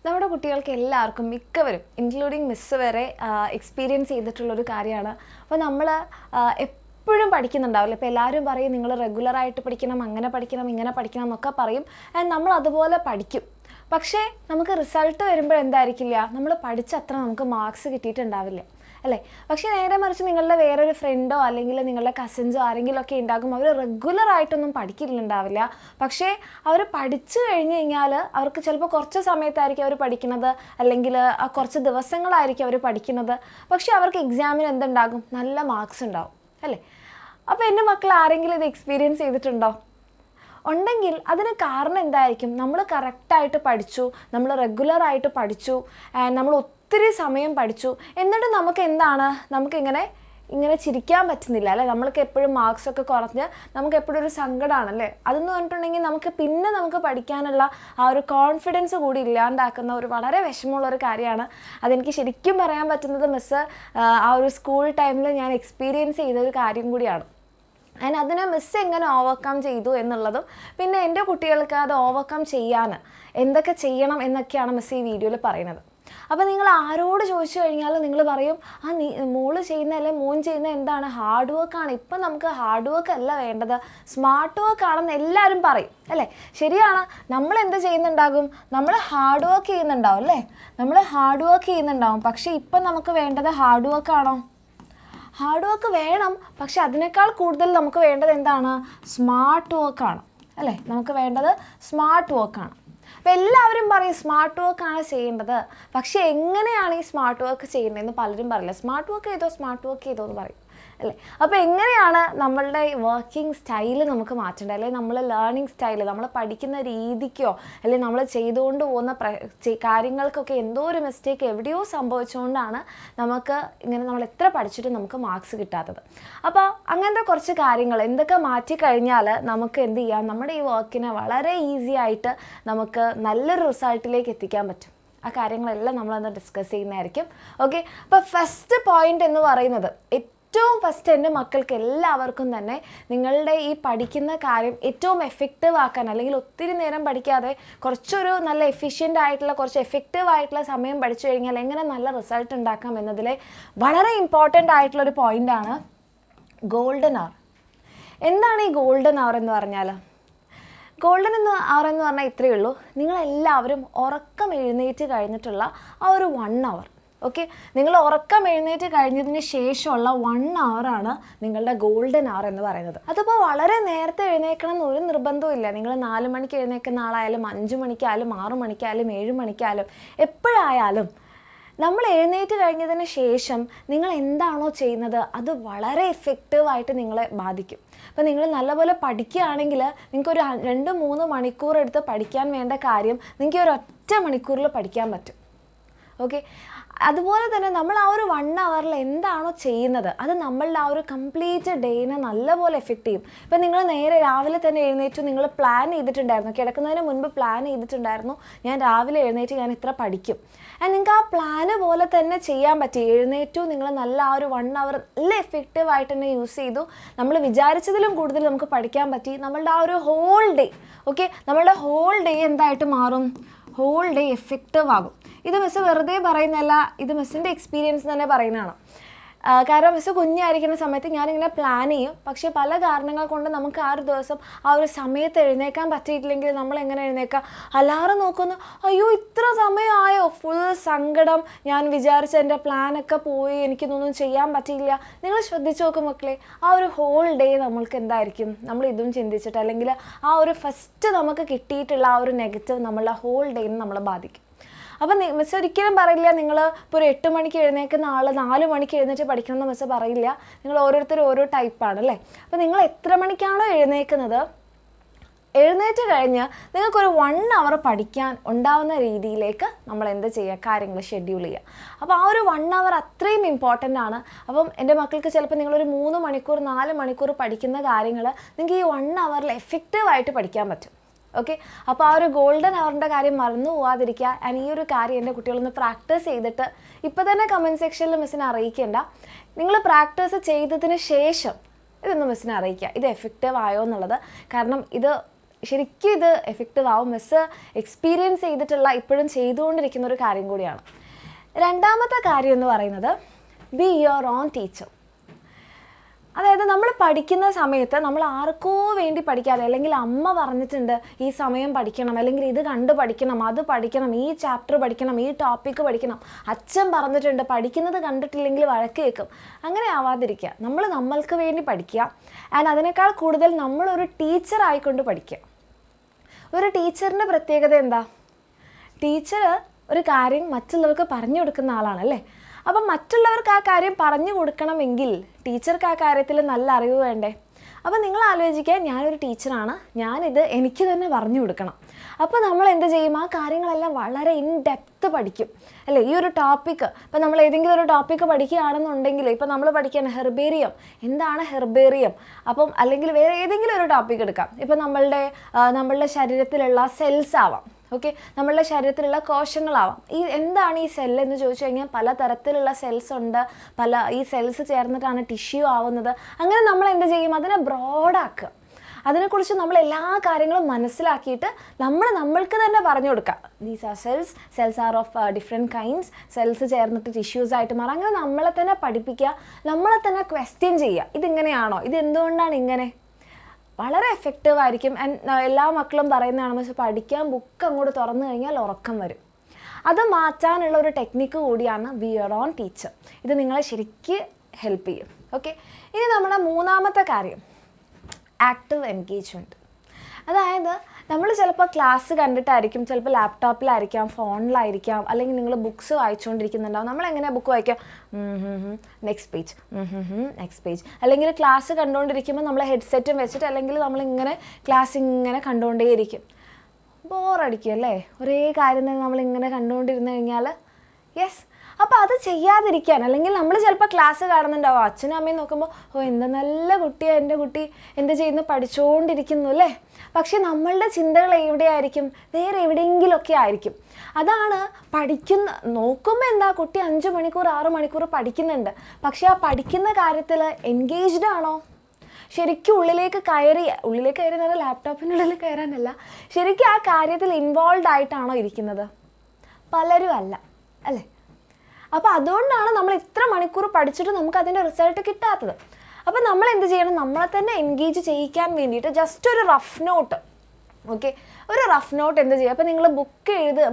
നമ്മുടെ കുട്ടികൾക്ക് എല്ലാവർക്കും മിക്കവരും ഇൻക്ലൂഡിങ് മിസ് വരെ എക്സ്പീരിയൻസ് ചെയ്തിട്ടുള്ളൊരു കാര്യമാണ്. അപ്പോൾ നമ്മൾ എപ്പോഴും പഠിക്കുന്നുണ്ടാവില്ല. ഇപ്പോൾ എല്ലാവരും പറയും നിങ്ങൾ റെഗുലറായിട്ട് പഠിക്കണം, അങ്ങനെ പഠിക്കണം, ഇങ്ങനെ പഠിക്കണം എന്നൊക്കെ പറയും. ആൻഡ് നമ്മൾ അതുപോലെ പഠിക്കും. പക്ഷേ നമുക്ക് റിസൾട്ട് വരുമ്പോൾ എന്തായിരിക്കില്ല, നമ്മൾ പഠിച്ച അത്ര നമുക്ക് മാർക്സ് കിട്ടിയിട്ടുണ്ടാവില്ല അല്ലേ. പക്ഷേ നേരെ മറിച്ച് നിങ്ങളുടെ വേറൊരു ഫ്രണ്ടോ അല്ലെങ്കിൽ നിങ്ങളുടെ കസിൻസോ ആരെങ്കിലും ഒക്കെ ഉണ്ടാകും, അവർ റെഗുലറായിട്ടൊന്നും പഠിക്കുന്നുണ്ടാവില്ല. പക്ഷേ അവർ പഠിച്ചു കഴിഞ്ഞ് കഴിഞ്ഞാൽ അവർക്ക് ചിലപ്പോൾ കുറച്ച് സമയത്തായിരിക്കും അവർ പഠിക്കുന്നത്, അല്ലെങ്കിൽ കുറച്ച് ദിവസങ്ങളായിരിക്കും അവർ പഠിക്കുന്നത്. പക്ഷേ അവർക്ക് എക്സാമിന് എന്തുണ്ടാകും, നല്ല മാർക്സ് ഉണ്ടാവും അല്ലേ. അപ്പോൾ എൻ്റെ മക്കൾ ആരെങ്കിലും ഇത് എക്സ്പീരിയൻസ് ചെയ്തിട്ടുണ്ടോ? ഉണ്ടെങ്കിൽ അതിന് കാരണം എന്തായിരിക്കും, നമ്മൾ കറക്റ്റായിട്ട് പഠിച്ചു, നമ്മൾ റെഗുലറായിട്ട് പഠിച്ചു, നമ്മൾ ഒത്തിരി സമയം പഠിച്ചു, എന്നിട്ട് നമുക്ക് എന്താണ്, നമുക്കിങ്ങനെ ചിരിക്കാൻ പറ്റുന്നില്ല അല്ലേ. നമ്മൾക്ക് എപ്പോഴും മാർക്സൊക്കെ കുറഞ്ഞ് നമുക്ക് എപ്പോഴും ഒരു സങ്കടമാണല്ലേ. അതെന്ന് പറഞ്ഞിട്ടുണ്ടെങ്കിൽ നമുക്ക് പഠിക്കാനുള്ള ആ ഒരു കോൺഫിഡൻസ് കൂടി ഇല്ലാണ്ടാക്കുന്ന ഒരു വളരെ വിഷമമുള്ളൊരു കാര്യമാണ്. അതെനിക്ക് ശരിക്കും പറയാൻ പറ്റുന്നത് മിസ്സ് ആ ഒരു സ്കൂൾ ടൈമിൽ ഞാൻ എക്സ്പീരിയൻസ് ചെയ്തൊരു കാര്യം കൂടിയാണ്. ആൻഡ് അതിനെ മിസ് എങ്ങനെ ഓവർകം ചെയ്തു എന്നുള്ളതും പിന്നെ എൻ്റെ കുട്ടികൾക്ക് അത് ഓവർകം ചെയ്യാൻ എന്തൊക്കെ ചെയ്യണം എന്നൊക്കെയാണ് മിസ് ഈ വീഡിയോയിൽ പറയുന്നത്. അപ്പോൾ നിങ്ങൾ ആരോട് ചോദിച്ചു കഴിഞ്ഞാൽ നിങ്ങൾ പറയും, മോള് ചെയ്യുന്ന അല്ലെങ്കിൽ മോൻ ചെയ്യുന്ന എന്താണ്, ഹാർഡ് വർക്കാണ്. ഇപ്പം നമുക്ക് ഹാർഡ് വർക്ക് അല്ല വേണ്ടത്, സ്മാർട്ട് വർക്ക് ആണെന്ന് എല്ലാവരും പറയും അല്ലേ. ശരിയാണ്, നമ്മൾ എന്ത് ചെയ്യുന്നുണ്ടാകും, നമ്മൾ ഹാർഡ് വർക്ക് ചെയ്യുന്നുണ്ടാവും അല്ലേ, നമ്മൾ ഹാർഡ് വർക്ക് ചെയ്യുന്നുണ്ടാവും. പക്ഷേ ഇപ്പം നമുക്ക് വേണ്ടത് ഹാർഡ് വർക്കാണോ? ഹാർഡ് വർക്ക് വേണം, പക്ഷെ അതിനേക്കാൾ കൂടുതൽ നമുക്ക് വേണ്ടത് എന്താണ്, സ്മാർട്ട് വർക്കാണ് അല്ലേ. നമുക്ക് വേണ്ടത് സ്മാർട്ട് വർക്കാണ്. അപ്പോൾ എല്ലാവരും പറയും സ്മാർട്ട് വർക്കാണ് ചെയ്യേണ്ടത്, പക്ഷേ എങ്ങനെയാണ് ഈ സ്മാർട്ട് വർക്ക് ചെയ്യേണ്ടതെന്ന് പലരും പറയില്ല. സ്മാർട്ട് വർക്ക് ചെയ്തോ എന്ന് പറയും അല്ലേ. അപ്പോൾ എങ്ങനെയാണ് നമ്മളുടെ വർക്കിംഗ് സ്റ്റൈല് നമുക്ക് മാറ്റേണ്ടത്, അല്ലെങ്കിൽ നമ്മൾ ലേണിംഗ് സ്റ്റൈല്, നമ്മൾ പഠിക്കുന്ന രീതിക്കോ അല്ലെങ്കിൽ നമ്മൾ ചെയ്തുകൊണ്ട് പോകുന്ന കാര്യങ്ങൾക്കൊക്കെ എന്തോ ഒരു മിസ്റ്റേക്ക് എവിടെയോ സംഭവിച്ചുകൊണ്ടാണ് നമുക്ക് നമ്മൾ എത്ര പഠിച്ചിട്ടും നമുക്ക് മാർക്സ് കിട്ടാത്തത്. അപ്പോൾ അങ്ങനത്തെ കുറച്ച് കാര്യങ്ങൾ എന്തൊക്കെ മാറ്റിക്കഴിഞ്ഞാൽ നമുക്ക് എന്ത് ചെയ്യാം, നമ്മുടെ ഈ വർക്കിനെ വളരെ ഈസി ആയിട്ട് നമുക്ക് നല്ലൊരു റിസൾട്ടിലേക്ക് എത്തിക്കാൻ പറ്റും. ആ കാര്യങ്ങളെല്ലാം നമ്മളന്ന് ഡിസ്കസ് ചെയ്യുന്നതായിരിക്കും. ഓക്കെ, അപ്പോൾ ഫസ്റ്റ് പോയിന്റ് എന്ന് പറയുന്നത്, ഏറ്റവും ഫസ്റ്റ് എൻ്റെ മക്കൾക്ക് എല്ലാവർക്കും തന്നെ നിങ്ങളുടെ ഈ പഠിക്കുന്ന കാര്യം ഏറ്റവും എഫക്റ്റീവ് ആക്കാൻ, അല്ലെങ്കിൽ ഒത്തിരി നേരം പഠിക്കാതെ കുറച്ചൊരു നല്ല എഫിഷ്യൻ്റ് ആയിട്ടുള്ള കുറച്ച് എഫക്റ്റീവ് ആയിട്ടുള്ള സമയം പഠിച്ചു കഴിഞ്ഞാൽ എങ്ങനെ നല്ല റിസൾട്ട് ഉണ്ടാക്കാം എന്നതിലെ വളരെ ഇമ്പോർട്ടൻ്റ് ആയിട്ടുള്ളൊരു പോയിൻ്റാണ് ഗോൾഡൻ അവർ. എന്താണ് ഈ ഗോൾഡൻ അവർ എന്ന് പറഞ്ഞാൽ? ഗോൾഡൻ അവർ എന്ന് പറഞ്ഞാൽ ഇത്രയേ ഉള്ളൂ, നിങ്ങളെല്ലാവരും ഉറക്കം എഴുന്നേറ്റ് കഴിഞ്ഞിട്ടുള്ള ആ ഒരു 1 hour. ഓക്കെ, നിങ്ങൾ ഉറക്കം എഴുന്നേറ്റ് കഴിഞ്ഞതിന് ശേഷമുള്ള 1 hour നിങ്ങളുടെ ഗോൾഡൻ അവർ എന്ന് പറയുന്നത്. അതിപ്പോൾ വളരെ നേരത്തെ എഴുന്നേക്കണം എന്നൊരു നിർബന്ധവും ഇല്ല. നിങ്ങൾ 4 മണിക്ക് എഴുന്നേൽക്കുന്ന ആളായാലും 5 മണിക്കായാലും 6 മണിക്കായാലും 7 മണിക്കായാലും എപ്പോഴായാലും നമ്മൾ എഴുന്നേറ്റ് കഴിഞ്ഞതിന് ശേഷം നിങ്ങൾ എന്താണോ ചെയ്യുന്നത് അത് വളരെ എഫക്റ്റീവായിട്ട് നിങ്ങളെ ബാധിക്കും. അപ്പോൾ നിങ്ങൾ നല്ലപോലെ പഠിക്കുകയാണെങ്കിൽ നിങ്ങൾക്കൊരു 2-3 മണിക്കൂർ എടുത്ത് പഠിക്കാൻ വേണ്ട കാര്യം നിങ്ങൾക്ക് ഒരു ഒറ്റ മണിക്കൂറിൽ പഠിക്കാൻ പറ്റും. ഓക്കെ, അതുപോലെ തന്നെ നമ്മൾ ആ ഒരു 1 hour എന്താണോ ചെയ്യുന്നത് അത് നമ്മളുടെ ആ ഒരു കംപ്ലീറ്റ് ഡേനെ നല്ലപോലെ എഫക്റ്റ് ചെയ്യും. ഇപ്പം നിങ്ങൾ നേരെ രാവിലെ തന്നെ എഴുന്നേറ്റു, നിങ്ങൾ പ്ലാൻ ചെയ്തിട്ടുണ്ടായിരുന്നു, കിടക്കുന്നതിന് മുൻപ് പ്ലാൻ ചെയ്തിട്ടുണ്ടായിരുന്നു, ഞാൻ രാവിലെ എഴുന്നേറ്റ് ഞാൻ ഇത്ര പഠിക്കും. ആൻഡ് നിങ്ങൾക്ക് ആ പ്ലാന് പോലെ തന്നെ ചെയ്യാൻ പറ്റി. എഴുന്നേറ്റു, നിങ്ങൾ നല്ല ആ ഒരു 1 hour നല്ല എഫക്റ്റീവായിട്ട് തന്നെ യൂസ് ചെയ്തു, നമ്മൾ വിചാരിച്ചതിലും കൂടുതൽ നമുക്ക് പഠിക്കാൻ പറ്റി. നമ്മളുടെ ആ ഒരു ഹോൾ ഡേ, ഓക്കെ, നമ്മളുടെ ഹോൾ ഡേ എന്തായിട്ട് മാറും, ഹോൾ ഡേ എഫക്റ്റീവ് ആകും. ഇത് മിസ് വെറുതെ പറയുന്നതല്ല, ഇത് മിസ്സിൻ്റെ എക്സ്പീരിയൻസ് തന്നെ പറയുന്നതാണ്. കാരണം മിസ് കുഞ്ഞായിരിക്കുന്ന സമയത്ത് ഞാനിങ്ങനെ പ്ലാൻ ചെയ്യും, പക്ഷേ പല കാരണങ്ങൾ കൊണ്ട് നമുക്ക് ആ ഒരു ദിവസം ആ ഒരു സമയത്ത് എഴുന്നേക്കാൻ പറ്റിയിട്ടില്ലെങ്കിൽ നമ്മൾ എങ്ങനെ എഴുന്നേക്കാം, അലാറം നോക്കുന്നു, അയ്യോ ഇത്ര സമയമായോ, ഫുൾ സങ്കടം, ഞാൻ വിചാരിച്ച എൻ്റെ പ്ലാനൊക്കെ പോയി, എനിക്കിതൊന്നും ചെയ്യാൻ പറ്റിയില്ല. നിങ്ങൾ ശ്രദ്ധിച്ച് നോക്കും മക്കളെ, ആ ഒരു ഹോൾ ഡേ നമ്മൾക്ക് എന്തായിരിക്കും, നമ്മൾ ഇതും ചിന്തിച്ചിട്ട്, അല്ലെങ്കിൽ ആ ഒരു ഫസ്റ്റ് നമുക്ക് കിട്ടിയിട്ടുള്ള ആ ഒരു നെഗറ്റീവ് നമ്മളുടെ ഹോൾ ഡേനെ നമ്മളെ ബാധിക്കും. അപ്പം മിസ് ഒരിക്കലും പറയില്ല നിങ്ങൾ ഇപ്പോൾ ഒരു 8 മണിക്ക് എഴുന്നേൽക്കുന്ന ആൾ 4 മണിക്ക് എഴുന്നേറ്റ് പഠിക്കണമെന്ന് മിസ് പറയില്ല. നിങ്ങൾ ഓരോരുത്തരും ഓരോ ടൈപ്പാണ് അല്ലേ. അപ്പോൾ നിങ്ങൾ എത്ര മണിക്കാണോ എഴുന്നേൽക്കുന്നത്, എഴുന്നേറ്റ് കഴിഞ്ഞ് നിങ്ങൾക്കൊരു 1 hour പഠിക്കാൻ ഉണ്ടാവുന്ന രീതിയിലേക്ക് നമ്മൾ എന്ത് ചെയ്യുക, കാര്യങ്ങൾ ഷെഡ്യൂൾ ചെയ്യുക. അപ്പോൾ ആ ഒരു 1 hour അത്രയും ഇമ്പോർട്ടൻ്റ് ആണ്. അപ്പം എൻ്റെ മക്കൾക്ക് ചിലപ്പോൾ നിങ്ങളൊരു 3 മണിക്കൂർ 4 മണിക്കൂർ പഠിക്കുന്ന കാര്യങ്ങൾ നിങ്ങൾക്ക് ഈ 1 hour എഫക്റ്റീവായിട്ട് പഠിക്കാൻ പറ്റും. ഓക്കെ, അപ്പോൾ ആ ഒരു ഗോൾഡൻ അവറിൻ്റെ കാര്യം മറന്നു പോവാതിരിക്കുക. ആൻഡ് ഈ ഒരു കാര്യം എൻ്റെ കുട്ടികളൊന്ന് പ്രാക്ടീസ് ചെയ്തിട്ട് ഇപ്പോൾ തന്നെ കമൻറ്റ് സെക്ഷനിൽ മിസ്സിനെ അറിയിക്കേണ്ട, നിങ്ങൾ പ്രാക്ടീസ് ചെയ്തതിന് ശേഷം ഇതൊന്ന് മിസ്സിനെ അറിയിക്കുക, ഇത് എഫക്റ്റീവ് ആയോ എന്നുള്ളത്. കാരണം ഇത് ശരിക്കും ഇത് എഫക്റ്റീവ് ആവും. മിസ്സ് എക്സ്പീരിയൻസ് ചെയ്തിട്ടുള്ള ഇപ്പോഴും ചെയ്തുകൊണ്ടിരിക്കുന്ന ഒരു കാര്യം കൂടിയാണ്. രണ്ടാമത്തെ കാര്യം എന്ന് പറയുന്നത് ബി യുവർ ഓൺ ടീച്ചർ. അതായത് നമ്മൾ പഠിക്കുന്ന സമയത്ത് നമ്മൾ ആർക്കോ വേണ്ടി പഠിക്കാതെ, അല്ലെങ്കിൽ അമ്മ പറഞ്ഞിട്ടുണ്ട് ഈ സമയം പഠിക്കണം, അല്ലെങ്കിൽ ഇത് കണ്ട് പഠിക്കണം, അത് പഠിക്കണം, ഈ ചാപ്റ്റർ പഠിക്കണം, ഈ ടോപ്പിക്ക് പഠിക്കണം, അച്ഛൻ പറഞ്ഞിട്ടുണ്ട്, പഠിക്കുന്നത് കണ്ടിട്ടില്ലെങ്കിൽ വഴക്ക് കേൾക്കും, അങ്ങനെ ആവാതിരിക്കുക. നമ്മൾക്ക് വേണ്ടി പഠിക്കുക. ആൻഡ് അതിനേക്കാൾ കൂടുതൽ നമ്മളൊരു ടീച്ചർ ആയിക്കൊണ്ട് പഠിക്കുക. ഒരു ടീച്ചറിൻ്റെ പ്രത്യേകത എന്താ? ടീച്ചർ ഒരു കാര്യം മറ്റുള്ളവർക്ക് പറഞ്ഞു കൊടുക്കുന്ന ആളാണ് അല്ലേ. അപ്പം മറ്റുള്ളവർക്ക് ആ കാര്യം പറഞ്ഞു കൊടുക്കണമെങ്കിൽ ടീച്ചർക്ക് ആ കാര്യത്തിൽ നല്ല അറിവ് വേണ്ടേ? അപ്പം നിങ്ങൾ ആലോചിക്കുക, ഞാനൊരു ടീച്ചറാണ്, ഞാനിത് എനിക്ക് തന്നെ പറഞ്ഞു കൊടുക്കണം. അപ്പോൾ നമ്മൾ എന്ത് ചെയ്യും? ആ കാര്യങ്ങളെല്ലാം വളരെ ഇൻ ഡെപ്ത് പഠിക്കും അല്ലേ. ഈ ഒരു ടോപ്പിക്ക് ഇപ്പം നമ്മൾ ഏതെങ്കിലും ഒരു ടോപ്പിക്ക് പഠിക്കുകയാണെന്നുണ്ടെങ്കിൽ, ഇപ്പം നമ്മൾ പഠിക്കുകയാണ് ഹെർബേറിയം, എന്താണ് ഹെർബേറിയം, അപ്പം അല്ലെങ്കിൽ വേറെ ഏതെങ്കിലും ഒരു ടോപ്പിക്ക് എടുക്കാം. ഇപ്പം നമ്മളുടെ ശരീരത്തിലുള്ള സെൽസ് ആവാം, ഓക്കെ, നമ്മളുടെ ശരീരത്തിലുള്ള കോശങ്ങളാവാം. എന്താണ് ഈ സെല്ല് എന്ന് ചോദിച്ചു കഴിഞ്ഞാൽ പല തരത്തിലുള്ള സെൽസ് ഉണ്ട്, ഈ സെൽസ് ചേർന്നിട്ടാണ് ടിഷ്യൂ ആവുന്നത്. അങ്ങനെ നമ്മൾ എന്ത് ചെയ്യും? അതിനെ ബ്രോഡാക്കുക. അതിനെക്കുറിച്ച് നമ്മൾ എല്ലാ കാര്യങ്ങളും മനസ്സിലാക്കിയിട്ട് നമ്മൾക്ക് തന്നെ പറഞ്ഞു കൊടുക്കുക. These are cells are of different kinds, cells ചേർന്നിട്ട് ടിഷ്യൂസ് ആയിട്ട് മാറും. അങ്ങനെ നമ്മളെ തന്നെ പഠിപ്പിക്കുക, നമ്മളെ തന്നെ ക്വസ്റ്റ്യൻ ചെയ്യുക. ഇതിങ്ങനെയാണോ? ഇത് എന്തുകൊണ്ടാണ് ഇങ്ങനെ? വളരെ എഫക്റ്റീവ് ആയിരിക്കും. എല്ലാ മക്കളും പറയുന്നതാണ്, പക്ഷേ പഠിക്കാൻ ബുക്ക് അങ്ങോട്ട് തുറന്നു കഴിഞ്ഞാൽ ഉറക്കം വരും. അത് മാറ്റാനുള്ള ഒരു ടെക്നിക്ക് കൂടിയാണ് ബി യുവർ ഓൺ ടീച്ചർ. ഇത് നിങ്ങളെ ശരിക്കും ഹെൽപ്പ് ചെയ്യും. ഓക്കെ, ഇനി നമ്മുടെ മൂന്നാമത്തെ കാര്യം ആക്റ്റീവ് എൻഗേജ്മെൻറ്റ്. അതായത് നമ്മൾ ചിലപ്പോൾ ക്ലാസ് കണ്ടിട്ടായിരിക്കും, ചിലപ്പോൾ ലാപ്ടോപ്പിലായിരിക്കാം, ഫോണിലായിരിക്കാം, അല്ലെങ്കിൽ നിങ്ങൾ ബുക്സ് വായിച്ചുകൊണ്ടിരിക്കുന്നുണ്ടാവും. നമ്മളെങ്ങനെയാണ് ബുക്ക് വായിക്കുക? Next page, next page. അല്ലെങ്കിൽ ക്ലാസ് കണ്ടുകൊണ്ടിരിക്കുമ്പോൾ നമ്മൾ ഹെഡ്സെറ്റും വെച്ചിട്ട്, അല്ലെങ്കിൽ നമ്മളിങ്ങനെ ക്ലാസ് ഇങ്ങനെ കണ്ടുകൊണ്ടേയിരിക്കും. ബോറടിക്കും അല്ലേ? ഒരേ കാര്യം തന്നെ നമ്മളിങ്ങനെ കണ്ടുകൊണ്ടിരുന്നു കഴിഞ്ഞാൽ. യെസ്, അപ്പോൾ അത് ചെയ്യാതിരിക്കാൻ, അല്ലെങ്കിൽ നമ്മൾ ചിലപ്പോൾ ക്ലാസ് കാണുന്നുണ്ടാവും, അച്ഛനും അമ്മയും നോക്കുമ്പോൾ എന്താ നല്ല കുട്ടിയാണ് എൻ്റെ കുട്ടി, എന്ത് ചെയ്യുന്നു, പഠിച്ചുകൊണ്ടിരിക്കുന്നു അല്ലേ. പക്ഷെ നമ്മളുടെ ചിന്തകൾ എവിടെയായിരിക്കും? വേറെ എവിടെയെങ്കിലുമൊക്കെ ആയിരിക്കും. അതാണ് നോക്കുമ്പോൾ എന്താ, കുട്ടി 5 മണിക്കൂർ 6 മണിക്കൂർ പഠിക്കുന്നുണ്ട്, പക്ഷെ ആ പഠിക്കുന്ന കാര്യത്തിൽ എൻഗേജ്ഡ് ആണോ? ശരിക്കും ഉള്ളിലേക്ക് കയറി എന്ന് പറഞ്ഞാൽ ലാപ്ടോപ്പിനുള്ളിൽ കയറാനല്ല, ശരിക്കും ആ കാര്യത്തിൽ ഇൻവോൾവ് ആയിട്ടാണോ ഇരിക്കുന്നത്? പലരും അല്ല അല്ലേ. അപ്പോൾ അതുകൊണ്ടാണ് നമ്മൾ ഇത്ര മണിക്കൂർ പഠിച്ചിട്ട് നമുക്ക് അതിൻ്റെ റിസൾട്ട് കിട്ടാത്തത്. അപ്പോൾ നമ്മൾ എന്ത് ചെയ്യണം? നമ്മളെ തന്നെ എൻഗേജ് ചെയ്യിക്കാൻ വേണ്ടിയിട്ട് ജസ്റ്റ് ഒരു റഫ് നോട്ട്, ഓക്കെ, ഒരു റഫ് നോട്ട് എന്ത് ചെയ്യുക? അപ്പോൾ നിങ്ങൾ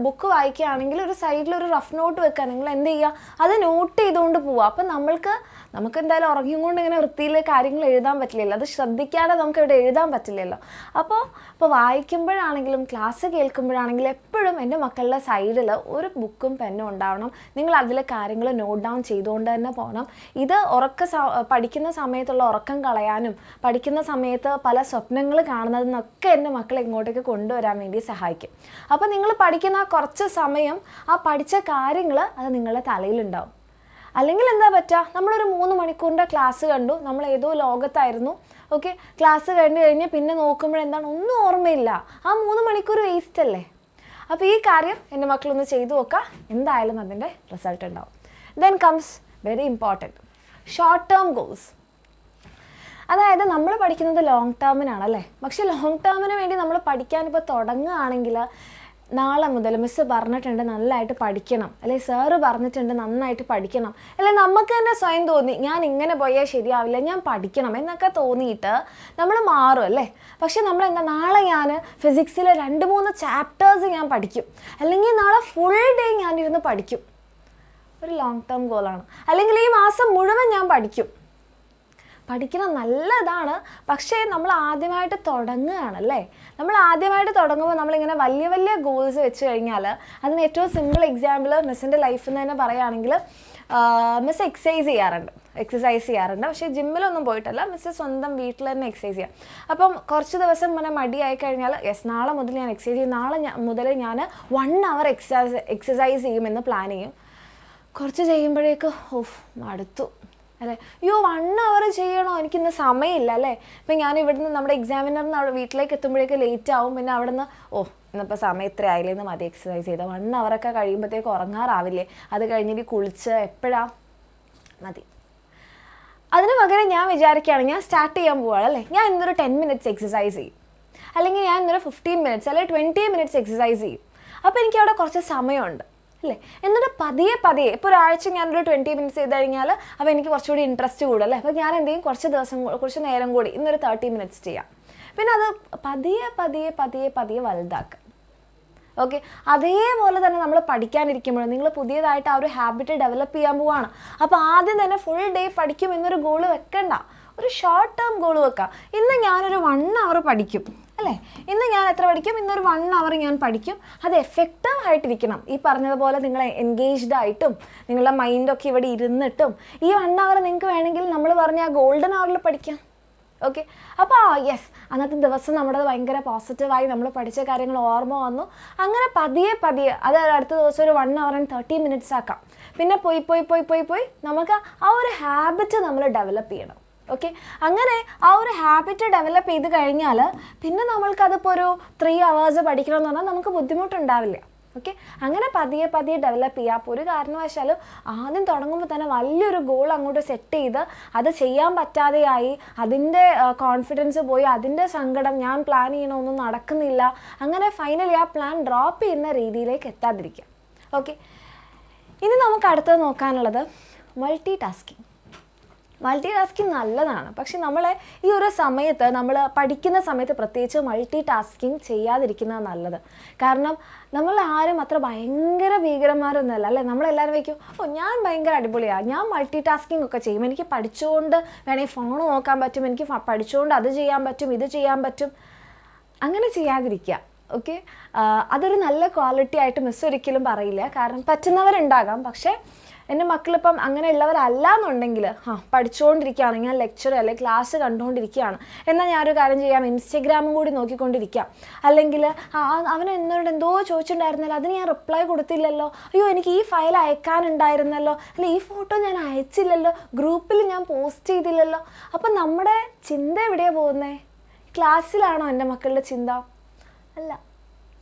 ബുക്ക് വായിക്കുകയാണെങ്കിൽ ഒരു സൈഡിൽ ഒരു റഫ് നോട്ട് വെക്കുക. നിങ്ങൾ എന്ത് ചെയ്യുക? അത് നോട്ട് ചെയ്തുകൊണ്ട് പോവുക. അപ്പം നമുക്ക് എന്തായാലും ഉറങ്ങിയും കൊണ്ട് ഇങ്ങനെ വൃത്തിയിൽ കാര്യങ്ങൾ എഴുതാൻ പറ്റില്ലല്ലോ, അത് ശ്രദ്ധിക്കാതെ നമുക്ക് ഇവിടെ എഴുതാൻ പറ്റില്ലല്ലോ. അപ്പോൾ വായിക്കുമ്പോഴാണെങ്കിലും ക്ലാസ് കേൾക്കുമ്പോഴാണെങ്കിലും എപ്പോഴും എൻ്റെ മക്കളുടെ സൈഡിൽ ഒരു ബുക്കും പെന്നും ഉണ്ടാവണം. നിങ്ങൾ അതിൽ കാര്യങ്ങൾ നോട്ട് ഡൗൺ ചെയ്തുകൊണ്ട് തന്നെ പോകണം. ഇത് പഠിക്കുന്ന സമയത്തുള്ള ഉറക്കം കളയാനും പഠിക്കുന്ന സമയത്ത് പല സ്വപ്നങ്ങൾ കാണുന്നതെന്നൊക്കെ എൻ്റെ മക്കളെ ഇങ്ങോട്ടേക്ക് കൊണ്ടുവരാൻ വേണ്ടി സഹായിക്കും. അപ്പോൾ നിങ്ങൾ പഠിക്കുന്ന കുറച്ച് സമയം ആ പഠിച്ച കാര്യങ്ങൾ അത് നിങ്ങളുടെ തലയിലുണ്ടാവും. അല്ലെങ്കിൽ എന്താ പറ്റുക? നമ്മളൊരു 3 മണിക്കൂറിൻ്റെ ക്ലാസ് കണ്ടു, നമ്മൾ ഏതോ ലോകത്തായിരുന്നു, ഓക്കെ, ക്ലാസ് കഴിഞ്ഞ് പിന്നെ നോക്കുമ്പോഴെന്താണ്, ഒന്നും ഓർമ്മയില്ല. ആ 3 മണിക്കൂർ വേസ്റ്റ് അല്ലേ. അപ്പോൾ ഈ കാര്യം എൻ്റെ മക്കളൊന്ന് ചെയ്തു നോക്കുക, എന്തായാലും അതിൻ്റെ റിസൾട്ട് ഉണ്ടാവും. Then comes very important short term goals. അതായത് നമ്മൾ പഠിക്കുന്നത് ലോങ് ടേമിനാണ് അല്ലേ. പക്ഷേ ലോങ് ടേമിന് വേണ്ടി നമ്മൾ പഠിക്കാനിപ്പോൾ തുടങ്ങുകയാണെങ്കിൽ, നാളെ മുതൽ മിസ്സ് പറഞ്ഞിട്ടുണ്ട് നല്ലതായിട്ട് പഠിക്കണം, അല്ലെങ്കിൽ സാറ് പറഞ്ഞിട്ടുണ്ട് നന്നായിട്ട് പഠിക്കണം, അല്ലെങ്കിൽ നമുക്ക് തന്നെ സ്വയം തോന്നി ഞാൻ ഇങ്ങനെ പോയാൽ ശരിയാവില്ല, ഞാൻ പഠിക്കണം എന്നൊക്കെ തോന്നിയിട്ട് നമ്മൾ മാറും അല്ലേ. പക്ഷെ നമ്മളെന്താ, നാളെ ഞാൻ ഫിസിക്സിലെ 2-3 ചാപ്റ്റേഴ്സ് ഞാൻ പഠിക്കും, അല്ലെങ്കിൽ നാളെ ഫുൾ ഡേ ഞാനിരുന്ന് പഠിക്കും. ഒരു ലോങ് ടേം ഗോളാണ്. അല്ലെങ്കിൽ ഈ മാസം മുഴുവൻ ഞാൻ പഠിക്കണം നല്ലതാണ്. പക്ഷേ നമ്മൾ ആദ്യമായിട്ട് തുടങ്ങുകയാണല്ലേ. നമ്മൾ ആദ്യമായിട്ട് തുടങ്ങുമ്പോൾ നമ്മളിങ്ങനെ വലിയ വലിയ ഗോൾസ് വെച്ച് കഴിഞ്ഞാൽ, അതിന് ഏറ്റവും സിമ്പിൾ എക്സാമ്പിൾ മിസ്സിൻ്റെ ലൈഫിൽ നിന്ന് തന്നെ പറയുകയാണെങ്കിൽ, മിസ് എക്സസൈസ് ചെയ്യാറുണ്ട്. പക്ഷേ ജിമ്മിലൊന്നും പോയിട്ടല്ല, മിസ് സ്വന്തം വീട്ടിൽ തന്നെ എക്സസൈസ് ചെയ്യാം. അപ്പം കുറച്ച് ദിവസം ഇങ്ങനെ മടിയായി കഴിഞ്ഞാൽ, നാളെ മുതൽ ഞാൻ എക്സസൈസ് ചെയ്യും, നാളെ മുതൽ ഞാൻ 1 hour എക്സസൈസ് ചെയ്യുമെന്ന് പ്ലാൻ ചെയ്യും. കുറച്ച് ചെയ്യുമ്പോഴേക്ക് മടുത്തു അല്ലേ. 1 hour ചെയ്യണോ, എനിക്കിന്ന് സമയമില്ല അല്ലേ. ഇപ്പം ഞാൻ ഇവിടുന്ന് നമ്മുടെ എക്സാമിനറിന് അവിടെ വീട്ടിലേക്ക് എത്തുമ്പോഴേക്ക് ലേറ്റ് ആവും. പിന്നെ അവിടെ നിന്ന് ഇന്നിപ്പോൾ സമയം ഇത്ര ആയില്ലേന്ന് മതി എക്സസൈസ് ചെയ്താൽ. 1 hour ഒക്കെ കഴിയുമ്പോഴത്തേക്ക് ഉറങ്ങാറാവില്ലേ. അത് കഴിഞ്ഞിട്ട് കുളിച്ച് എപ്പോഴാ മതി. അതിന് പകരം ഞാൻ വിചാരിക്കുകയാണ്, ഞാൻ സ്റ്റാർട്ട് ചെയ്യാൻ പോവാണ് അല്ലേ, ഞാൻ ഇന്നൊരു 10 minutes എക്സസൈസ് ചെയ്യും. അല്ലെങ്കിൽ ഞാൻ ഇന്നൊരു 15 മിനിറ്റ്സ് അല്ലെങ്കിൽ 20 മിനിറ്റ്സ് എക്സസൈസ് ചെയ്യും. അപ്പോൾ എനിക്ക് അവിടെ കുറച്ച് സമയമുണ്ട് അല്ലേ. എന്നിട്ട് പതിയെ ഇപ്പോൾ ഒരാഴ്ച ഞാനൊരു 20 മിനിറ്റ്സ് ചെയ്ത് കഴിഞ്ഞാൽ അപ്പോൾ എനിക്ക് കുറച്ചുകൂടി ഇൻട്രസ്റ്റ് കൂടും അല്ലേ. അപ്പോൾ ഞാൻ എന്തെങ്കിലും കുറച്ച് നേരം കൂടി ഇന്നൊരു 30 മിനിറ്റ്സ് ചെയ്യാം. പിന്നെ അത് പതിയെ വലുതാക്കുക. ഓക്കെ, അതേപോലെ തന്നെ നമ്മൾ പഠിക്കാനിരിക്കുമ്പോൾ നിങ്ങൾ പുതിയതായിട്ട് ആ ഒരു ഹാബിറ്റ് ഡെവലപ്പ് ചെയ്യാൻ പോവാണ്. അപ്പോൾ ആദ്യം തന്നെ ഫുൾ ഡേ പഠിക്കും എന്നൊരു ഗോൾ വെക്കണ്ട, ഒരു ഷോർട്ട് ടേം ഗോൾ വെക്കുക. ഇന്ന് ഞാനൊരു 1 അവർ പഠിക്കും അല്ലേ. ഇന്ന് ഞാൻ എത്ര പഠിക്കും? ഇന്നൊരു 1 അവർ ഞാൻ പഠിക്കും. അത് എഫക്റ്റീവ് ആയിട്ടിരിക്കണം. ഈ പറഞ്ഞതുപോലെ നിങ്ങൾ എൻഗേജ്ഡ് ആയിട്ടും നിങ്ങളുടെ മൈൻഡൊക്കെ ഇവിടെ ഇരുന്നിട്ടും ഈ 1 അവർ നിങ്ങൾക്ക് വേണമെങ്കിൽ നമ്മൾ പറഞ്ഞ ആ ഗോൾഡൻ അവറിൽ പഠിക്കാം. ഓക്കെ, അപ്പോൾ യെസ്, അന്നത്തെ ദിവസം നമ്മുടെ ഭയങ്കര പോസിറ്റീവായി നമ്മൾ പഠിച്ച കാര്യങ്ങൾ ഓർമ്മ വന്നു. അങ്ങനെ പതിയെ അത് അടുത്ത ദിവസം ഒരു 1 അവർ 30 മിനിറ്റ്സ് ആക്കാം. പിന്നെ പോയി നമുക്ക് ആ ഒരു ഹാബിറ്റ് നമ്മൾ ഡെവലപ്പ് ചെയ്യണം. ഓക്കെ, അങ്ങനെ ആ ഒരു ഹാബിറ്റ് ഡെവലപ്പ് ചെയ്ത് കഴിഞ്ഞാൽ പിന്നെ നമ്മൾക്കതിപ്പോൾ ഒരു 3 അവേഴ്സ് പഠിക്കണം എന്ന് പറഞ്ഞാൽ നമുക്ക് ബുദ്ധിമുട്ടുണ്ടാവില്ല. ഓക്കെ, അങ്ങനെ പതിയെ ഡെവലപ്പ് ചെയ്യുക. അപ്പോൾ ഒരു കാരണവശാലും ആദ്യം തുടങ്ങുമ്പോൾ തന്നെ വലിയൊരു ഗോൾ അങ്ങോട്ട് സെറ്റ് ചെയ്ത് അത് ചെയ്യാൻ പറ്റാതെയായി, അതിൻ്റെ കോൺഫിഡൻസ് പോയി, അതിൻ്റെ സങ്കടം, ഞാൻ പ്ലാൻ ചെയ്യണമൊന്നും നടക്കുന്നില്ല, അങ്ങനെ ഫൈനലി ആ പ്ലാൻ ഡ്രോപ്പ് ചെയ്യുന്ന രീതിയിലേക്ക് എത്താതിരിക്കുക. ഓക്കെ, ഇനി നമുക്ക് അടുത്തത് നോക്കാനുള്ളത് മൾട്ടി ടാസ്കിങ് നല്ലതാണ്. പക്ഷെ നമ്മൾ ഈ ഒരു സമയത്ത് നമ്മൾ പഠിക്കുന്ന സമയത്ത് പ്രത്യേകിച്ച് മൾട്ടി ടാസ്കിങ് ചെയ്യാതിരിക്കുന്നതാണ് നല്ലത്. കാരണം നമ്മൾ ആരും അത്ര ഭയങ്കര ഭീകരന്മാരൊന്നുമല്ല അല്ലേ. നമ്മളെല്ലാവരും വയ്ക്കും, ഞാൻ ഭയങ്കര അടിപൊളിയാണ്, ഞാൻ മൾട്ടി ടാസ്കിങ് ഒക്കെ ചെയ്യും, എനിക്ക് പഠിച്ചുകൊണ്ട് വേണമെങ്കിൽ ഫോൺ നോക്കാൻ പറ്റും, എനിക്ക് പഠിച്ചുകൊണ്ട് അത് ചെയ്യാൻ പറ്റും, ഇത് ചെയ്യാൻ പറ്റും. അങ്ങനെ ചെയ്യാതിരിക്കുക. ഓക്കെ, അതൊരു നല്ല ക്വാളിറ്റി ആയിട്ട് മിസ് ഒരിക്കലും പറയില്ല. കാരണം പറ്റുന്നവരുണ്ടാകാം, പക്ഷേ എൻ്റെ മക്കളിപ്പം അങ്ങനെയുള്ളവരല്ല എന്നുണ്ടെങ്കിൽ പഠിച്ചുകൊണ്ടിരിക്കുകയാണ്, ഞാൻ ലെക്ചർ അല്ലെങ്കിൽ ക്ലാസ് കണ്ടുകൊണ്ടിരിക്കുകയാണ്, എന്നാൽ ഞാനൊരു കാര്യം ചെയ്യാം, ഇൻസ്റ്റഗ്രാമും കൂടി നോക്കിക്കൊണ്ടിരിക്കാം. അല്ലെങ്കിൽ അവൻ എന്നോട് എന്തോ ചോദിച്ചിട്ടുണ്ടായിരുന്നല്ലോ, അതിന് ഞാൻ റിപ്ലൈ കൊടുത്തില്ലല്ലോ, അയ്യോ എനിക്ക് ഈ ഫയൽ അയക്കാനുണ്ടായിരുന്നല്ലോ, അല്ല ഈ ഫോട്ടോ ഞാൻ അയച്ചില്ലല്ലോ, ഗ്രൂപ്പിൽ ഞാൻ പോസ്റ്റ് ചെയ്തില്ലല്ലോ. അപ്പം നമ്മുടെ ചിന്ത എവിടെയാണ് പോകുന്നത്? ക്ലാസ്സിലാണോ എൻ്റെ മക്കളുടെ ചിന്ത? അല്ല,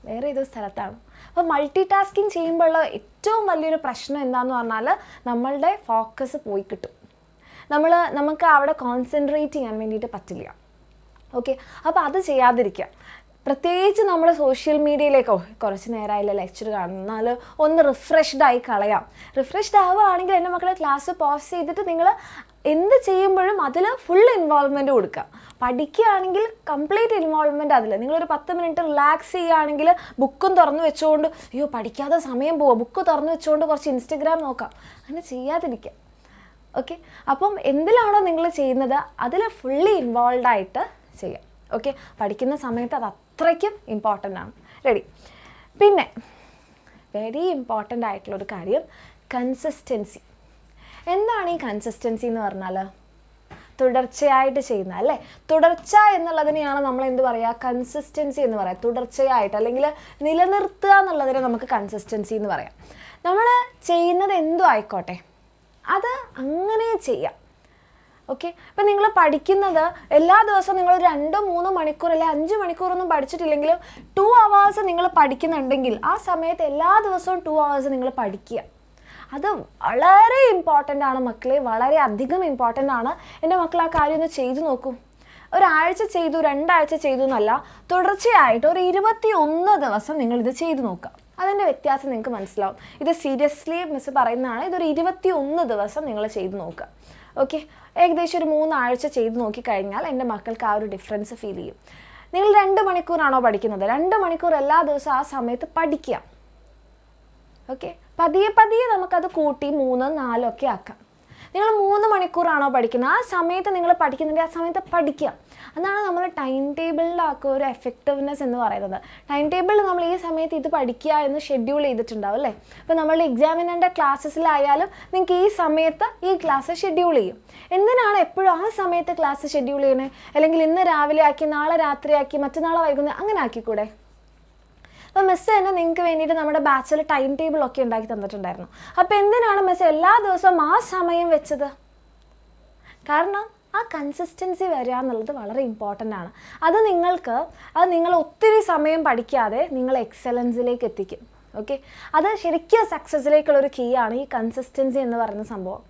വേറെ ഏതോ സ്ഥലത്താണ്. അപ്പോൾ മൾട്ടി ടാസ്കിങ് ചെയ്യുമ്പോഴുള്ള ഏറ്റവും വലിയൊരു പ്രശ്നം എന്താണെന്ന് പറഞ്ഞാൽ നമ്മളുടെ ഫോക്കസ് പോയി കിട്ടും. നമുക്ക് അവിടെ കോൺസെൻട്രേറ്റ് ചെയ്യാൻ വേണ്ടിയിട്ട് പറ്റില്ല. ഓക്കെ, അപ്പോൾ അത് ചെയ്യാതിരിക്കുക. പ്രത്യേകിച്ച് നമ്മൾ സോഷ്യൽ മീഡിയയിലേക്കോ കുറച്ച് നേരമായില്ല ലെക്ചർ കാണുന്നാൽ ഒന്ന് റിഫ്രഷ്ഡ് ആയി കളയാം. റിഫ്രഷ്ഡ് ആവുകയാണെങ്കിൽ എൻ്റെ മക്കളെ ക്ലാസ് പോസ് ചെയ്തിട്ട് നിങ്ങൾ എന്ത് ചെയ്യുമ്പോഴും അതിൽ ഫുൾ ഇൻവോൾവ്മെൻറ്റ് കൊടുക്കുക. പഠിക്കുകയാണെങ്കിൽ കംപ്ലീറ്റ് ഇൻവോൾവ്മെൻറ്റ് അതിൽ. നിങ്ങളൊരു 10 മിനിറ്റ് റിലാക്സ് ചെയ്യുകയാണെങ്കിൽ ബുക്കും തുറന്നു വെച്ചുകൊണ്ട് അയ്യോ പഠിക്കാതെ സമയം പോവുക, ബുക്ക് തുറന്നു വെച്ചുകൊണ്ട് കുറച്ച് ഇൻസ്റ്റഗ്രാം നോക്കാം, അങ്ങനെ ചെയ്യാതിരിക്കുക. ഓക്കെ, അപ്പം എന്തിലാണോ നിങ്ങൾ ചെയ്യുന്നത് അതിൽ ഫുള്ളി ഇൻവോൾവ് ആയിട്ട് ചെയ്യാം. ഓക്കെ, പഠിക്കുന്ന സമയത്ത് അത് അത്രയ്ക്കും ഇമ്പോർട്ടൻ്റ് ആണ്. റെഡി. പിന്നെ വെരി ഇമ്പോർട്ടൻ്റ് ആയിട്ടുള്ളൊരു കാര്യം കൺസിസ്റ്റൻസി. എന്താണ് ഈ കൺസിസ്റ്റൻസി എന്ന് പറഞ്ഞാൽ? തുടർച്ചയായിട്ട് ചെയ്യുന്ന അല്ലേ. തുടർച്ച എന്നുള്ളതിനെയാണ് നമ്മൾ എന്ത് പറയുക? കൺസിസ്റ്റൻസി എന്ന് പറയാം. തുടർച്ചയായിട്ട് അല്ലെങ്കിൽ നിലനിർത്തുക എന്നുള്ളതിനെ നമുക്ക് കൺസിസ്റ്റൻസി എന്ന് പറയാം. നമ്മൾ ചെയ്യുന്നത് എന്തും ആയിക്കോട്ടെ അത് അങ്ങനെ ചെയ്യാം. ഓക്കെ, ഇപ്പം നിങ്ങൾ പഠിക്കുന്നത് എല്ലാ ദിവസവും നിങ്ങൾ 2-3 മണിക്കൂർ അല്ലെങ്കിൽ 5 മണിക്കൂറൊന്നും പഠിച്ചിട്ടില്ലെങ്കിലും 2 അവേഴ്സ് നിങ്ങൾ പഠിക്കുന്നുണ്ടെങ്കിൽ ആ സമയത്ത് എല്ലാ ദിവസവും 2 അവേഴ്സ് നിങ്ങൾ പഠിക്കുക. അത് വളരെ ഇമ്പോർട്ടൻ്റ് ആണ് മക്കളെ, വളരെ അധികം ഇമ്പോർട്ടൻ്റ് ആണ്. എൻ്റെ മക്കൾ ആ കാര്യം ഒന്ന് ചെയ്തു നോക്കൂ. ഒരാഴ്ച ചെയ്തു, 2 ആഴ്ച ചെയ്തു എന്നല്ല, തുടർച്ചയായിട്ട് ഒരു 21 ദിവസം നിങ്ങളിത് ചെയ്തു നോക്കുക. അതിൻ്റെ വ്യത്യാസം നിങ്ങൾക്ക് മനസ്സിലാവും. ഇത് സീരിയസ്ലി മിസ് പറയുന്നതാണ്. ഇതൊരു 21 ദിവസം നിങ്ങൾ ചെയ്തു നോക്കുക. ഓക്കെ, ഏകദേശം ഒരു 3 ആഴ്ച ചെയ്ത് നോക്കിക്കഴിഞ്ഞാൽ എൻ്റെ മക്കൾക്ക് ആ ഒരു ഡിഫറൻസ് ഫീൽ ചെയ്യും. നിങ്ങൾ 2 മണിക്കൂറാണോ പഠിക്കുന്നത്? 2 മണിക്കൂർ എല്ലാ ദിവസവും ആ സമയത്ത് പഠിക്കുക. ഓക്കെ, പതിയെ നമുക്കത് കൂട്ടി 3-4 ഒക്കെ ആക്കാം. നിങ്ങൾ 3 മണിക്കൂറാണോ പഠിക്കുന്നത്? ആ സമയത്ത് നിങ്ങൾ പഠിക്കുന്നുണ്ടെങ്കിൽ ആ സമയത്ത് പഠിക്കുക. അതാണ് നമ്മൾ ടൈം ടേബിളിലാക്കുക ഒരു എഫക്റ്റീവ്നെസ് എന്ന് പറയുന്നത്. ടൈം ടേബിളിൽ നമ്മൾ ഈ സമയത്ത് ഇത് പഠിക്കുക എന്ന് ഷെഡ്യൂൾ ചെയ്തിട്ടുണ്ടാവും അല്ലേ. ഇപ്പോൾ നമ്മളുടെ എക്സാമിനറിൻ്റെ ക്ലാസ്സസിലായാലും നിങ്ങൾക്ക് ഈ സമയത്ത് ഈ ക്ലാസ് ഷെഡ്യൂൾ ചെയ്യും. എന്തിനാണ് എപ്പോഴും ആ സമയത്ത് ക്ലാസ് ഷെഡ്യൂൾ ചെയ്യണേ? അല്ലെങ്കിൽ ഇന്ന് രാവിലെ ആക്കി, നാളെ രാത്രി ആക്കി, മറ്റന്നാളെ വൈകുന്നേരം അങ്ങനെ ആക്കിക്കൂടെ? അപ്പോൾ മിസ് തന്നെ നിങ്ങൾക്ക് വേണ്ടിയിട്ട് നമ്മുടെ ബാച്ചിൽ ടൈം ടേബിളൊക്കെ ഉണ്ടാക്കി തന്നിട്ടുണ്ടായിരുന്നു. അപ്പോൾ എന്തിനാണ് മിസ് എല്ലാ ദിവസവും ആ സമയം വെച്ചത്? കാരണം ആ കൺസിസ്റ്റൻസി വരിക എന്നുള്ളത് വളരെ ഇമ്പോർട്ടൻ്റ് ആണ്. അത് നിങ്ങൾ ഒത്തിരി സമയം പഠിക്കാതെ നിങ്ങൾ എക്സലൻസിലേക്ക് എത്തിക്കും. ഓക്കെ, അത് ശരിക്കും സക്സസ്സിലേക്കുള്ളൊരു കീ ആണ് ഈ കൺസിസ്റ്റൻസി എന്ന് പറയുന്ന സംഭവം.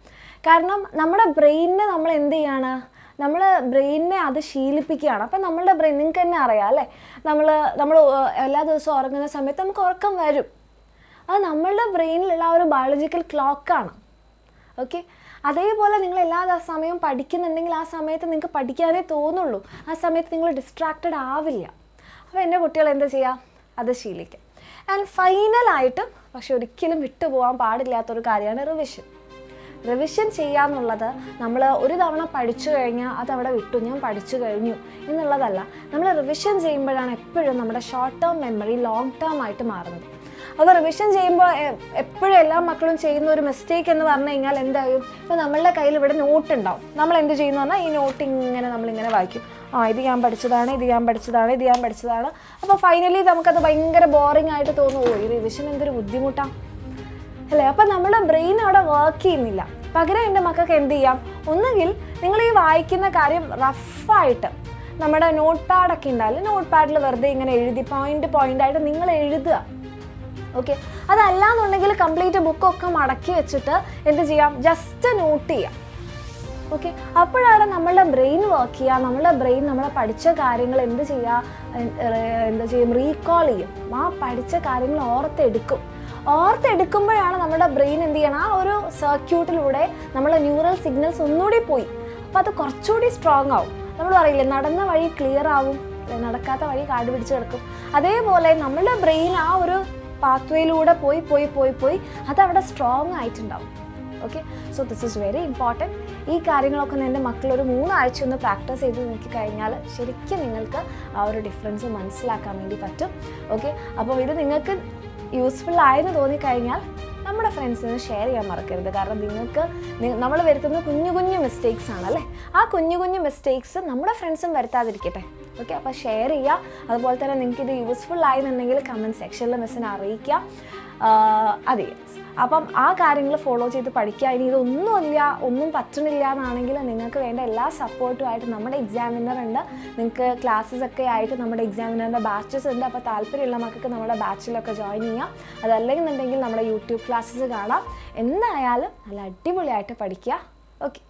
കാരണം നമ്മുടെ ബ്രെയിനിനെ നമ്മൾ എന്ത് ചെയ്യാണ്? നമ്മൾ ബ്രെയിനിനെ അത് ശീലിപ്പിക്കുകയാണ്. അപ്പം നമ്മളുടെ ബ്രെയിൻ നിങ്ങൾക്ക് തന്നെ അറിയാം അല്ലേ, നമ്മൾ എല്ലാ ദിവസവും ഉറങ്ങുന്ന സമയത്ത് നമുക്ക് ഉറക്കം വരും. അത് നമ്മളുടെ ബ്രെയിനിലുള്ള ഒരു ബയോളജിക്കൽ ക്ലോക്കാണ്. ഓക്കെ, അതേപോലെ നിങ്ങൾ എല്ലാ സമയവും പഠിക്കുന്നുണ്ടെങ്കിൽ ആ സമയത്ത് നിങ്ങൾക്ക് പഠിക്കാനേ തോന്നുള്ളൂ. ആ സമയത്ത് നിങ്ങൾ ഡിസ്ട്രാക്റ്റഡ് ആവില്ല. അപ്പോൾ എൻ്റെ കുട്ടികൾ എന്താ ചെയ്യുക, അത് ശീലിക്കുക. ആൻഡ് ഫൈനലായിട്ട് പക്ഷെ ഒരിക്കലും വിട്ടുപോകാൻ പാടില്ലാത്തൊരു കാര്യമാണ് റിവിഷൻ. റിവിഷൻ ചെയ്യാന്നുള്ളത് നമ്മൾ ഒരു തവണ പഠിച്ചു കഴിഞ്ഞാൽ അതവിടെ വിട്ടു, ഞാൻ പഠിച്ചു കഴിഞ്ഞു എന്നുള്ളതല്ല. നമ്മൾ റിവിഷൻ ചെയ്യുമ്പോഴാണ് എപ്പോഴും നമ്മുടെ short term memory long term ആയിട്ട് മാറുന്നത്. അപ്പോൾ റിവിഷൻ ചെയ്യുമ്പോൾ എപ്പോഴും എല്ലാ മക്കളും ചെയ്യുന്ന ഒരു മിസ്റ്റേക്ക് എന്ന് പറഞ്ഞു കഴിഞ്ഞാൽ എന്തായും, ഇപ്പോൾ നമ്മളുടെ കയ്യിൽ ഇവിടെ നോട്ട് ഉണ്ടാവും. നമ്മൾ എന്ത് ചെയ്യുന്നു പറഞ്ഞാൽ ഈ നോട്ട് ഇങ്ങനെ നമ്മളിങ്ങനെ വായിക്കും. ഇത് ഞാൻ പഠിച്ചതാണ്, ഇത് ഞാൻ പഠിച്ചതാണ്, ഇത് ഞാൻ പഠിച്ചതാണ്. അപ്പോൾ ഫൈനലി നമുക്കത് ഭയങ്കര ബോറിംഗ് ആയിട്ട് തോന്നുമോ, ഈ റിവിഷൻ എന്തൊരു ബുദ്ധിമുട്ടാണ് അല്ലേ. അപ്പം നമ്മുടെ ബ്രെയിൻ അവിടെ വർക്ക് ചെയ്യുന്നില്ല. പകരം എൻ്റെ മക്കൾക്ക് എന്ത് ചെയ്യാം, ഒന്നുകിൽ നിങ്ങൾ ഈ വായിക്കുന്ന കാര്യം റഫായിട്ട് നമ്മുടെ നോട്ട് പാഡൊക്കെ ഉണ്ടാവില്ല, നോട്ട് പാഡിൽ വെറുതെ ഇങ്ങനെ എഴുതി പോയിൻ്റായിട്ട് നിങ്ങൾ എഴുതുക. ഓക്കെ, അതല്ലാന്നുണ്ടെങ്കിൽ കംപ്ലീറ്റ് ബുക്കൊക്കെ മടക്കി വെച്ചിട്ട് എന്ത് ചെയ്യാം, ജസ്റ്റ് നോട്ട് ചെയ്യാം. ഓക്കെ, അപ്പോഴാണ് നമ്മളുടെ ബ്രെയിൻ വർക്ക് ചെയ്യുക. നമ്മളുടെ ബ്രെയിൻ നമ്മളെ പഠിച്ച കാര്യങ്ങൾ എന്ത് ചെയ്യും, റീകോൾ ചെയ്യും. ആ പഠിച്ച കാര്യങ്ങൾ ഓർത്തെടുക്കുമ്പോഴാണ് നമ്മുടെ ബ്രെയിൻ എന്ത് ചെയ്യണം, ആ ഒരു സർക്യൂട്ടിലൂടെ നമ്മളെ ന്യൂറൽ സിഗ്നൽസ് ഒന്നുകൂടി പോയി. അപ്പോൾ അത് കുറച്ചുകൂടി സ്ട്രോങ് ആവും. നമ്മൾ പറയില്ലേ, നടന്ന വഴി ക്ലിയർ ആവും, നടക്കാത്ത വഴി കാട് പിടിച്ച് കിടക്കും. അതേപോലെ നമ്മളുടെ ബ്രെയിൻ ആ ഒരു പാത്വേയിലൂടെ പോയി അതവിടെ സ്ട്രോങ് ആയിട്ടുണ്ടാവും. Okay, so this is very important. ഈ കാര്യങ്ങളൊക്കെ എൻ്റെ മക്കൾ ഒരു 3 ആഴ്ച ഒന്ന് പ്രാക്ടീസ് ചെയ്ത് നോക്കിക്കഴിഞ്ഞാൽ ശരിക്കും നിങ്ങൾക്ക് ആ ഒരു ഡിഫറൻസ് മനസ്സിലാക്കാൻ വേണ്ടി പറ്റും. ഓക്കെ, അപ്പോൾ ഇത് നിങ്ങൾക്ക് യൂസ്ഫുൾ ആയെന്ന് തോന്നിക്കഴിഞ്ഞാൽ നമ്മുടെ ഫ്രണ്ട്സിന് ഷെയർ ചെയ്യാൻ മറക്കരുത്. കാരണം നമ്മൾ വരുത്തുന്ന കുഞ്ഞു മിസ്റ്റേക്സ് ആണല്ലേ, ആ കുഞ്ഞു മിസ്റ്റേക്സ് നമ്മുടെ ഫ്രണ്ട്സും വരുത്താതിരിക്കട്ടെ. ഓക്കെ, അപ്പോൾ ഷെയർ ചെയ്യുക. അതുപോലെ തന്നെ നിങ്ങൾക്ക് ഇത് യൂസ്ഫുൾ ആയെന്നുണ്ടെങ്കിൽ കമൻറ്റ് സെക്ഷനിൽ മിസ്സിനെ അറിയിക്കുക. അതെ, അപ്പം ആ കാര്യങ്ങൾ ഫോളോ ചെയ്ത് പഠിക്കുക. ഇനി ഒന്നും പറ്റണില്ല എന്നാണെങ്കിൽ നിങ്ങൾക്ക് വേണ്ട എല്ലാ സപ്പോർട്ടുമായിട്ട് നമ്മുടെ എക്സാമിനർ ഉണ്ട്. നിങ്ങൾക്ക് ക്ലാസ്സസ് ഒക്കെ ആയിട്ട് നമ്മുടെ എക്സാമിനറിൻ്റെ ബാച്ചസ് ഉണ്ട്. അപ്പോൾ താല്പര്യമുള്ള മക്കൾക്ക് നമ്മുടെ ബാച്ചിലൊക്കെ ജോയിൻ ചെയ്യാം. അതല്ലെന്നുണ്ടെങ്കിൽ നമ്മുടെ യൂട്യൂബ് ക്ലാസ്സസ് കാണാം. എന്തായാലും നല്ല അടിപൊളിയായിട്ട് പഠിക്കുക. ഓക്കെ.